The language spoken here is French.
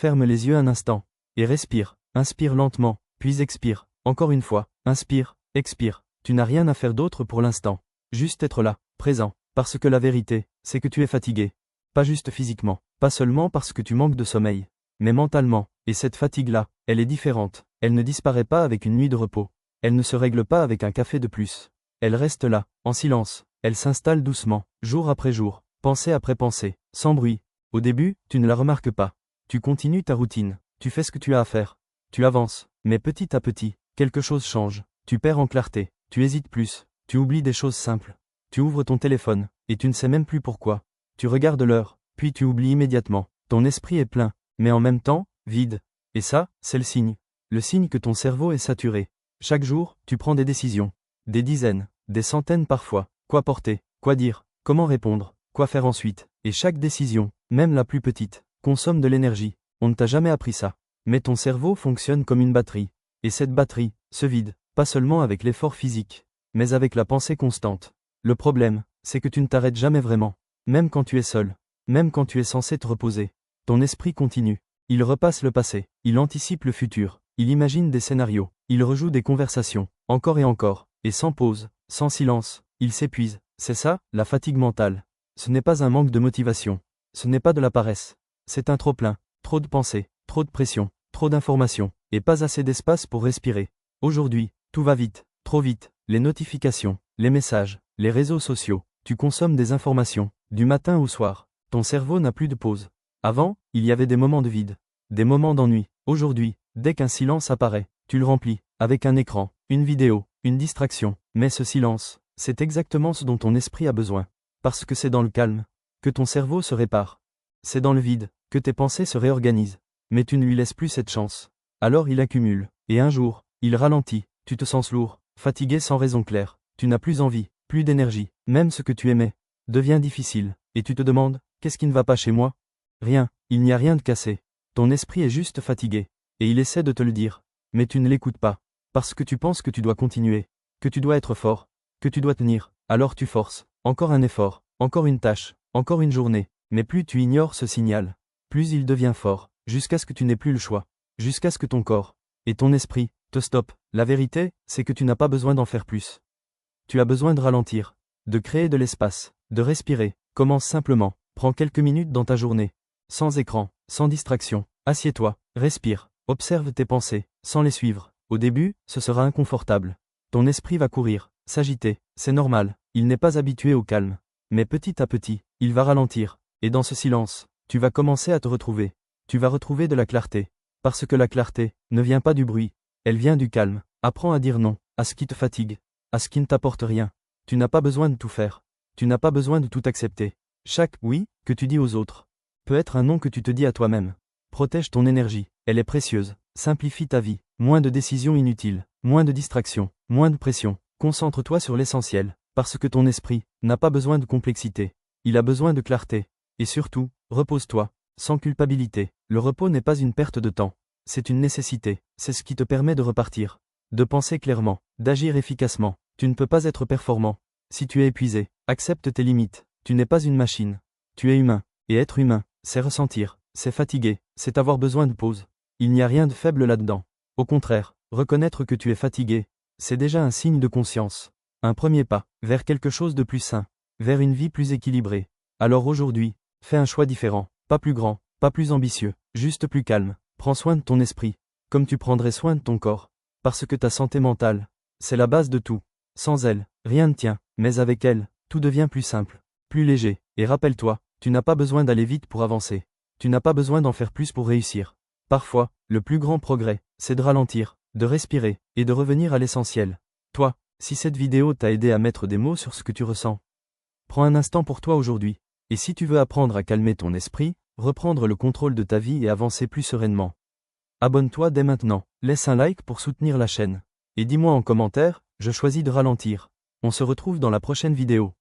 Ferme les yeux un instant. Et respire. Inspire lentement, puis expire. Encore une fois. Inspire, expire. Tu n'as rien à faire d'autre pour l'instant. Juste être là, présent. Parce que la vérité, c'est que tu es fatigué. Pas juste physiquement. Pas seulement parce que tu manques de sommeil. Mais mentalement. Et cette fatigue-là, elle est différente. Elle ne disparaît pas avec une nuit de repos. Elle ne se règle pas avec un café de plus. Elle reste là, en silence. Elle s'installe doucement, jour après jour, pensée après pensée, sans bruit. Au début, tu ne la remarques pas. Tu continues ta routine. Tu fais ce que tu as à faire. Tu avances. Mais petit à petit, quelque chose change. Tu perds en clarté. Tu hésites plus. Tu oublies des choses simples. Tu ouvres ton téléphone, et tu ne sais même plus pourquoi. Tu regardes l'heure, puis tu oublies immédiatement. Ton esprit est plein, mais en même temps, vide. Et ça, c'est le signe. Le signe que ton cerveau est saturé. Chaque jour, tu prends des décisions. Des dizaines, des centaines parfois. Quoi porter, quoi dire, comment répondre, quoi faire ensuite. Et chaque décision, même la plus petite, consomme de l'énergie. On ne t'a jamais appris ça. Mais ton cerveau fonctionne comme une batterie. Et cette batterie se vide, pas seulement avec l'effort physique, mais avec la pensée constante. Le problème, c'est que tu ne t'arrêtes jamais vraiment. Même quand tu es seul. Même quand tu es censé te reposer. Ton esprit continue. Il repasse le passé. Il anticipe le futur. Il imagine des scénarios. Il rejoue des conversations. Encore et encore. Et sans pause, sans silence, il s'épuise. C'est ça, la fatigue mentale. Ce n'est pas un manque de motivation. Ce n'est pas de la paresse. C'est un trop-plein. Trop de pensées, trop de pression, trop d'informations, et pas assez d'espace pour respirer. Aujourd'hui, tout va vite, trop vite. Les notifications, les messages, les réseaux sociaux. Tu consommes des informations, du matin au soir. Ton cerveau n'a plus de pause. Avant, il y avait des moments de vide, des moments d'ennui. Aujourd'hui, dès qu'un silence apparaît, tu le remplis, avec un écran, une vidéo, une distraction. Mais ce silence, c'est exactement ce dont ton esprit a besoin. Parce que c'est dans le calme que ton cerveau se répare. C'est dans le vide que tes pensées se réorganisent. Mais tu ne lui laisses plus cette chance. Alors il accumule. Et un jour, il ralentit. Tu te sens lourd, fatigué sans raison claire. Tu n'as plus envie, plus d'énergie. Même ce que tu aimais devient difficile. Et tu te demandes, qu'est-ce qui ne va pas chez moi? Rien, il n'y a rien de cassé. Ton esprit est juste fatigué. Et il essaie de te le dire. Mais tu ne l'écoutes pas. Parce que tu penses que tu dois continuer. Que tu dois être fort. Que tu dois tenir. Alors tu forces. Encore un effort. Encore une tâche. Encore une journée. Mais plus tu ignores ce signal, plus il devient fort. Jusqu'à ce que tu n'aies plus le choix. Jusqu'à ce que ton corps et ton esprit te stoppent. La vérité, c'est que tu n'as pas besoin d'en faire plus. Tu as besoin de ralentir. De créer de l'espace. De respirer. Commence simplement. Prends quelques minutes dans ta journée. Sans écran. Sans distraction. Assieds-toi. Respire. Observe tes pensées. Sans les suivre. Au début, ce sera inconfortable. Ton esprit va courir. S'agiter. C'est normal. Il n'est pas habitué au calme. Mais petit à petit, il va ralentir. Et dans ce silence, tu vas commencer à te retrouver. Tu vas retrouver de la clarté. Parce que la clarté ne vient pas du bruit. Elle vient du calme. Apprends à dire non à ce qui te fatigue. À ce qui ne t'apporte rien. Tu n'as pas besoin de tout faire. Tu n'as pas besoin de tout accepter. Chaque oui que tu dis aux autres peut être un non que tu te dis à toi-même. Protège ton énergie. Elle est précieuse. Simplifie ta vie. Moins de décisions inutiles. Moins de distractions. Moins de pression. Concentre-toi sur l'essentiel. Parce que ton esprit n'a pas besoin de complexité. Il a besoin de clarté. Et surtout, repose-toi, sans culpabilité. Le repos n'est pas une perte de temps. C'est une nécessité. C'est ce qui te permet de repartir. De penser clairement. D'agir efficacement. Tu ne peux pas être performant si tu es épuisé. Accepte tes limites. Tu n'es pas une machine. Tu es humain. Et être humain, c'est ressentir. C'est fatiguer. C'est avoir besoin de pause. Il n'y a rien de faible là-dedans. Au contraire, reconnaître que tu es fatigué, c'est déjà un signe de conscience. Un premier pas vers quelque chose de plus sain. Vers une vie plus équilibrée. Alors aujourd'hui, fais un choix différent. Pas plus grand, pas plus ambitieux, juste plus calme. Prends soin de ton esprit, comme tu prendrais soin de ton corps. Parce que ta santé mentale, c'est la base de tout. Sans elle, rien ne tient. Mais avec elle, tout devient plus simple, plus léger. Et rappelle-toi, tu n'as pas besoin d'aller vite pour avancer. Tu n'as pas besoin d'en faire plus pour réussir. Parfois, le plus grand progrès, c'est de ralentir, de respirer, et de revenir à l'essentiel. Toi, si cette vidéo t'a aidé à mettre des mots sur ce que tu ressens, prends un instant pour toi aujourd'hui. Et si tu veux apprendre à calmer ton esprit, reprendre le contrôle de ta vie et avancer plus sereinement, abonne-toi dès maintenant, laisse un like pour soutenir la chaîne. Et dis-moi en commentaire, je choisis de ralentir. On se retrouve dans la prochaine vidéo.